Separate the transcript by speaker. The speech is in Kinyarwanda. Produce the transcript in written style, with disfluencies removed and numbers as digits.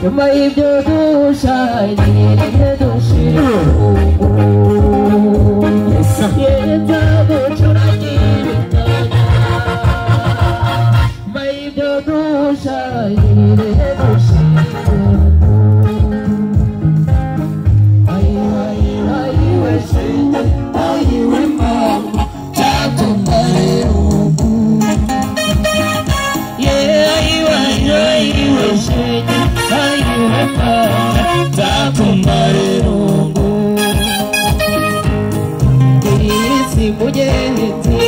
Speaker 1: nyuma y'ibyo dushayire dushira yeta ducuragire nyuma y'ibyo dushayire dushira ayiwe shite ayiwe mama takumarero ayiwe shite ayiwe mama takumarero isi mugenzi